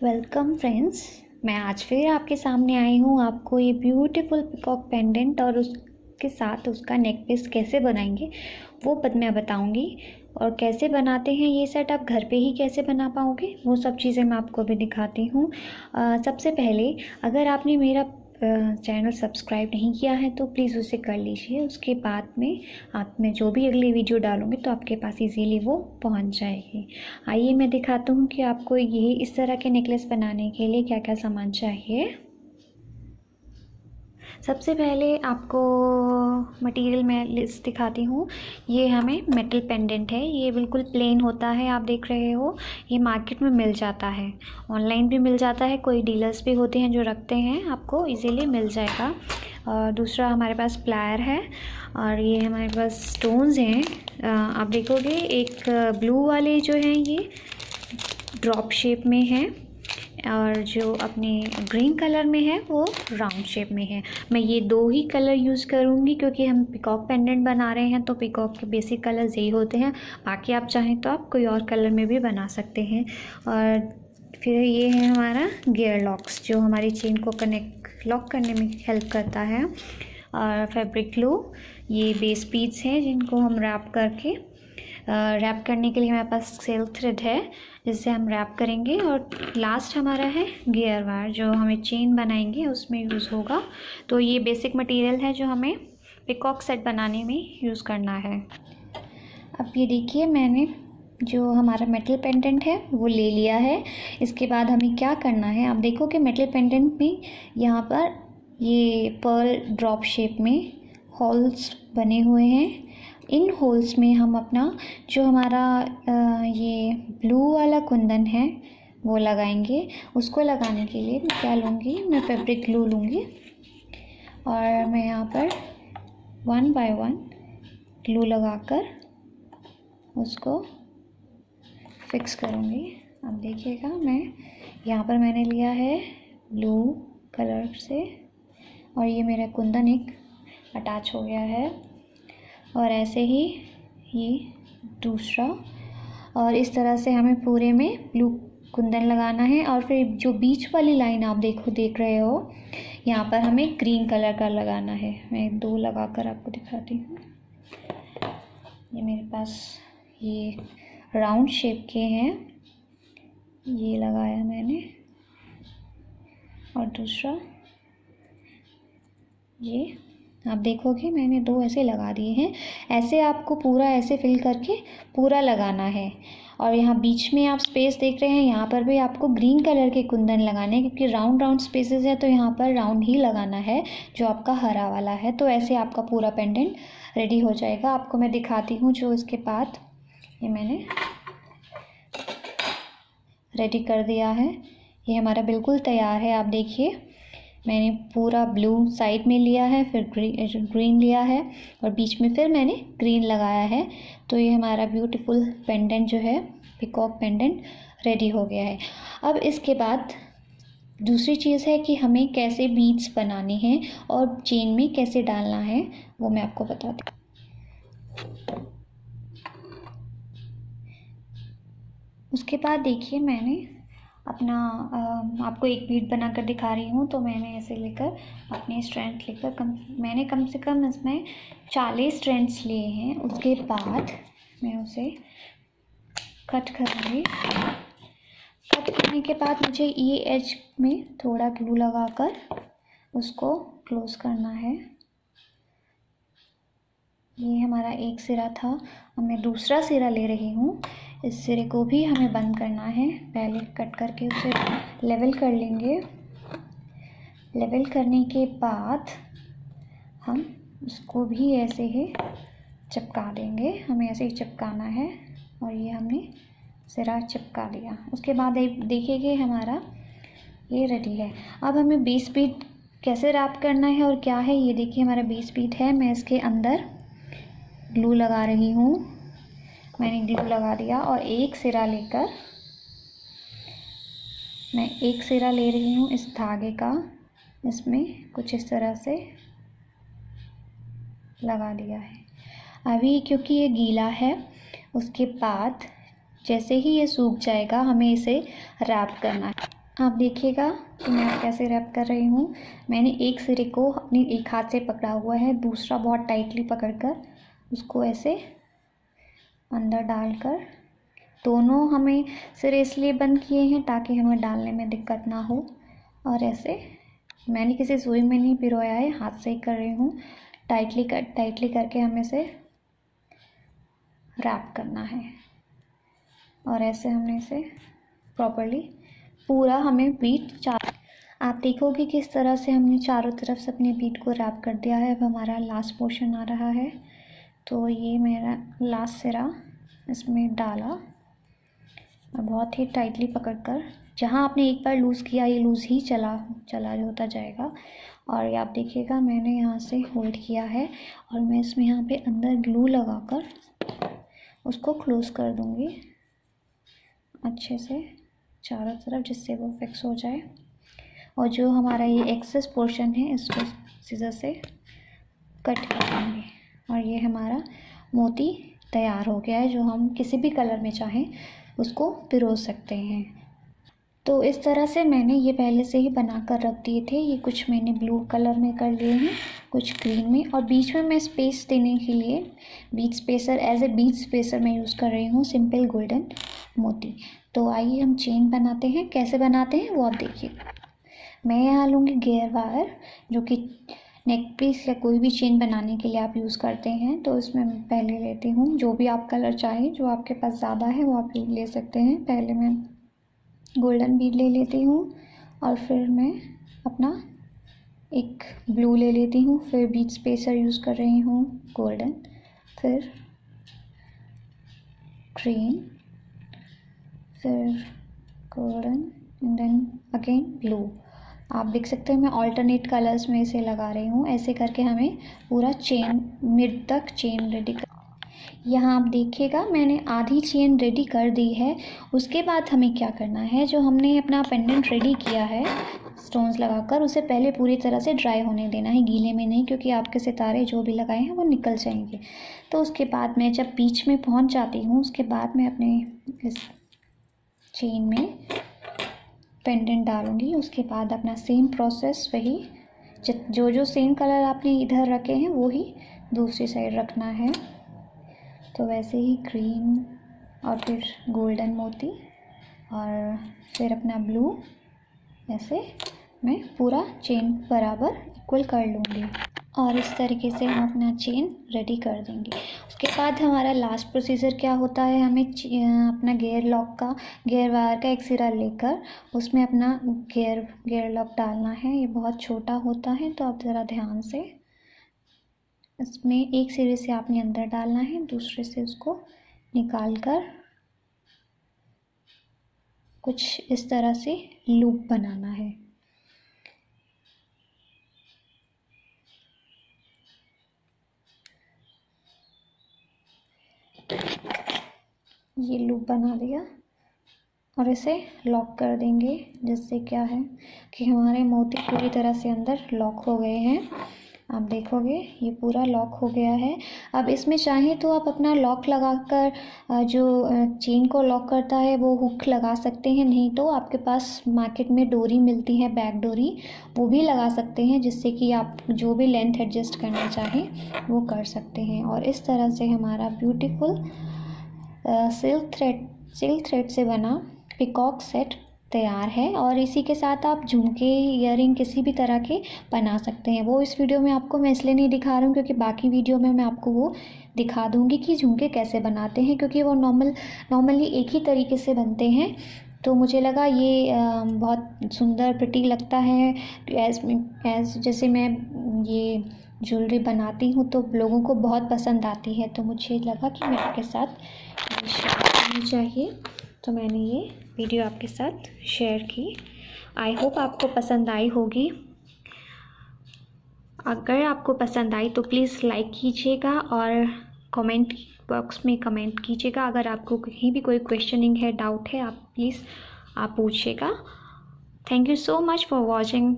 Welcome friends, मैं आज फिर आपके सामने आई हूँ। आपको ये ब्यूटीफुल पिकॉक पेंडेंट और उसके साथ उसका नेक पीस कैसे बनाएंगे वो मैं बताऊँगी। और कैसे बनाते हैं ये सेट आप घर पे ही कैसे बना पाओगे वो सब चीज़ें मैं आपको भी दिखाती हूँ। सबसे पहले अगर आपने मेरा चैनल सब्सक्राइब नहीं किया है तो प्लीज़ उसे कर लीजिए। उसके बाद में मैं जो भी अगली वीडियो डालूँगी तो आपके पास इजीली वो पहुंच जाएगी। आइए मैं दिखाता हूँ कि आपको ये इस तरह के नेकलेस बनाने के लिए क्या क्या सामान चाहिए। सबसे पहले आपको मटेरियल मैं लिस्ट दिखाती हूँ। ये हमें मेटल पेंडेंट है, ये बिल्कुल प्लेन होता है, आप देख रहे हो। ये मार्केट में मिल जाता है, ऑनलाइन भी मिल जाता है, कोई डीलर्स भी होते हैं जो रखते हैं, आपको इजीली मिल जाएगा। और दूसरा हमारे पास प्लायर है और ये हमारे पास स्टोन्स हैं। आप देखोगे एक ब्लू वाले जो हैं ये ड्रॉप शेप में है और जो अपने ग्रीन कलर में है वो राउंड शेप में है। मैं ये दो ही कलर यूज़ करूँगी क्योंकि हम पिकॉक पेंडेंट बना रहे हैं तो पिकॉक के बेसिक कलर्स यही होते हैं। बाकी आप चाहें तो आप कोई और कलर में भी बना सकते हैं। और फिर ये है हमारा गियर लॉक्स जो हमारी चेन को लॉक करने में हेल्प करता है। और फैब्रिक ग्लू, ये बेस पीस हैं जिनको हम रैप करने के लिए हमारे पास सिल्क थ्रेड है जिससे हम रैप करेंगे। और लास्ट हमारा है गियर वायर जो हमें चेन बनाएंगे उसमें यूज़ होगा। तो ये बेसिक मटेरियल है जो हमें पिकॉक सेट बनाने में यूज़ करना है। अब ये देखिए मैंने जो हमारा मेटल पेंडेंट है वो ले लिया है। इसके बाद हमें क्या करना है, आप देखो कि मेटल पेंडेंट में यहाँ पर ये पर्ल ड्रॉप शेप में होल्स बने हुए हैं। इन होल्स में हम अपना जो हमारा ये ब्लू वाला कुंदन है वो लगाएंगे। उसको लगाने के लिए मैं क्या लूँगी, मैं फैब्रिक ग्लू लूँगी और मैं यहाँ पर 1 बाय 1 ग्लू लगाकर उसको फिक्स करूँगी। अब देखिएगा मैं यहाँ पर मैंने लिया है ब्लू कलर से और ये मेरा कुंदन एक अटैच हो गया है और ऐसे ही ये दूसरा। और इस तरह से हमें पूरे में ब्लू कुंदन लगाना है। और फिर जो बीच वाली लाइन आप देख रहे हो यहाँ पर हमें ग्रीन कलर का लगाना है। मैं दो लगाकर आपको दिखाती हूँ। ये मेरे पास ये राउंड शेप के हैं, ये लगाया मैंने। और दूसरा ये आप देखोगे मैंने दो ऐसे लगा दिए हैं। ऐसे आपको पूरा ऐसे फिल करके पूरा लगाना है। और यहाँ बीच में आप स्पेस देख रहे हैं, यहाँ पर भी आपको ग्रीन कलर के कुंदन लगाने हैं क्योंकि राउंड स्पेसेस है तो यहाँ पर राउंड ही लगाना है जो आपका हरा वाला है। तो ऐसे आपका पूरा पेंडेंट रेडी हो जाएगा। आपको मैं दिखाती हूँ जो इसके बाद ये मैंने रेडी कर दिया है। ये हमारा बिल्कुल तैयार है। आप देखिए मैंने पूरा ब्लू साइड में लिया है, फिर ग्रीन लिया है और बीच में फिर मैंने ग्रीन लगाया है। तो ये हमारा ब्यूटीफुल पेंडेंट जो है पिकॉक पेंडेंट रेडी हो गया है। अब इसके बाद दूसरी चीज़ है कि हमें कैसे बीड्स बनाने हैं और चेन में कैसे डालना है वो मैं आपको बताती हूँ। उसके बाद देखिए मैंने अपना आपको एक बीड बनाकर दिखा रही हूँ। तो मैंने ऐसे लेकर अपने स्ट्रैंड लेकर मैंने कम से कम इसमें 40 स्ट्रैंड्स लिए हैं। उसके बाद मैं उसे कट करूँगी। कट करने के बाद मुझे ये एज में थोड़ा ग्लू लगाकर उसको क्लोज करना है। ये हमारा एक सिरा था, अब मैं दूसरा सिरा ले रही हूँ। इस सिरे को भी हमें बंद करना है। पहले कट करके उसे लेवल कर लेंगे। लेवल करने के बाद हम उसको भी ऐसे ही चिपका देंगे। हमें ऐसे ही चिपकाना है और ये हमने सिरा चिपका दिया। उसके बाद देखिए कि हमारा ये रेडी है। अब हमें बेस बीट कैसे रैप करना है और क्या है ये देखिए। हमारा बेस बीट है, मैं इसके अंदर ग्लू लगा रही हूँ। मैंने ग्लू लगा दिया और एक सिरा ले रही हूँ इस धागे का, इसमें कुछ इस तरह से लगा दिया है। अभी क्योंकि ये गीला है, उसके बाद जैसे ही ये सूख जाएगा हमें इसे रैप करना है। आप देखिएगा कि मैं कैसे रैप कर रही हूँ। मैंने एक सिरे को अपनी एक हाथ से पकड़ा हुआ है, दूसरा बहुत टाइटली पकड़कर उसको ऐसे अंदर डालकर, दोनों हमें सिरे इसलिए बंद किए हैं ताकि हमें डालने में दिक्कत ना हो। और ऐसे मैंने किसी सुई में नहीं पिरोया है, हाथ से ही कर रही हूँ। टाइटली करके हमें इसे रैप करना है और ऐसे हमने इसे प्रॉपर्ली पूरा हमें बीट आप देखोगे किस तरह से हमने चारों तरफ से अपने बीट को रैप कर दिया है। अब हमारा लास्ट पोर्शन आ रहा है, तो ये मेरा लास्ट सिरा इसमें डाला और बहुत ही टाइटली पकड़कर, जहाँ आपने एक बार लूज़ किया ये लूज़ ही चला होता जाएगा। और ये आप देखिएगा मैंने यहाँ से होल्ड किया है और मैं इसमें यहाँ पे अंदर ग्लू लगाकर उसको क्लोज़ कर दूँगी अच्छे से चारों तरफ, जिससे वो फिक्स हो जाए। और जो हमारा ये एक्सेस पोर्शन है इसको सीजर से कट कर देंगे और ये हमारा मोती तैयार हो गया है, जो हम किसी भी कलर में चाहें उसको पिरो सकते हैं। तो इस तरह से मैंने ये पहले से ही बना कर रख दिए थे। ये कुछ मैंने ब्लू कलर में कर लिए हैं, कुछ ग्रीन में, और बीच में मैं स्पेस देने के लिए बीच स्पेसर एज ए बीच स्पेसर मैं यूज़ कर रही हूँ सिंपल गोल्डन मोती। तो आइए हम चेन बनाते हैं। कैसे बनाते हैं वो आप देखिए। मैं यहाँ लूँगी गेयर वायर, जो कि नेक पीस या कोई भी चेन बनाने के लिए आप यूज़ करते हैं। तो इसमें मैं पहले लेती हूँ जो भी आप कलर चाहें, जो आपके पास ज़्यादा है वो आप ले सकते हैं। पहले मैं गोल्डन बीड ले लेती हूँ और फिर मैं अपना एक ब्लू ले लेती हूँ, फिर बीच स्पेसर यूज़ कर रही हूँ गोल्डन, फिर ग्रीन, फिर golden and then again blue. आप देख सकते हैं मैं ऑल्टरनेट कलर्स में इसे लगा रही हूँ। ऐसे करके हमें पूरा चेन मिड तक चेन रेडी कर, यहाँ आप देखिएगा मैंने आधी चेन रेडी कर दी है। उसके बाद हमें क्या करना है, जो हमने अपना पेंडेंट रेडी किया है स्टोन्स लगाकर, उसे पहले पूरी तरह से ड्राई होने देना है, गीले में नहीं, क्योंकि आपके सितारे जो भी लगाए हैं वो निकल जाएंगे। तो उसके बाद मैं जब बीच में पहुँच जाती हूँ, उसके बाद मैं अपने इस चेन में पेंडेंट डालूँगी। उसके बाद अपना सेम प्रोसेस वही जो सेम कलर आपने इधर रखे हैं वो ही दूसरी साइड रखना है। तो वैसे ही ग्रीन और फिर गोल्डन मोती और फिर अपना ब्लू, ऐसे मैं पूरा चेन बराबर इक्वल कर लूँगी और इस तरीके से हम अपना चेन रेडी कर देंगे। उसके बाद हमारा लास्ट प्रोसीजर क्या होता है, हमें अपना गेयर वायर का एक सिरा लेकर उसमें अपना गेयर लॉक डालना है। ये बहुत छोटा होता है तो आप ज़रा ध्यान से, इसमें एक सिरे से आपने अंदर डालना है, दूसरे से उसको निकाल कर कुछ इस तरह से लूप बनाना है। ये लूप बना दिया और इसे लॉक कर देंगे, जिससे क्या है कि हमारे मोती पूरी तरह से अंदर लॉक हो गए हैं। आप देखोगे ये पूरा लॉक हो गया है। अब इसमें चाहें तो आप अपना लॉक लगाकर जो चेन को लॉक करता है वो हुक लगा सकते हैं, नहीं तो आपके पास मार्केट में डोरी मिलती है, बैक डोरी, वो भी लगा सकते हैं, जिससे कि आप जो भी लेंथ एडजस्ट करना चाहें वो कर सकते हैं। और इस तरह से हमारा ब्यूटीफुल सिल्क थ्रेड से बना पिकॉक सेट तैयार है। और इसी के साथ आप झुमके, ईयरिंग किसी भी तरह के बना सकते हैं। वो इस वीडियो में आपको मैं इसलिए नहीं दिखा रहा हूँ क्योंकि बाकी वीडियो में मैं आपको वो दिखा दूँगी कि झुमके कैसे बनाते हैं, क्योंकि वो नॉर्मली एक ही तरीके से बनते हैं। तो मुझे लगा ये बहुत सुंदर प्रिटी लगता है, एज जैसे मैं ये ज्वेलरी बनाती हूँ तो लोगों को बहुत पसंद आती है, तो मुझे लगा कि मैं आपके साथ शेयर करनी चाहिए, तो मैंने ये वीडियो आपके साथ शेयर की। आई होप आपको पसंद आई होगी। अगर आपको पसंद आई तो प्लीज़ लाइक कीजिएगा और कमेंट बॉक्स में कमेंट कीजिएगा। अगर आपको कहीं भी कोई क्वेश्चनिंग है, डाउट है, आप प्लीज़ पूछिएगा। Thank you so much for watching.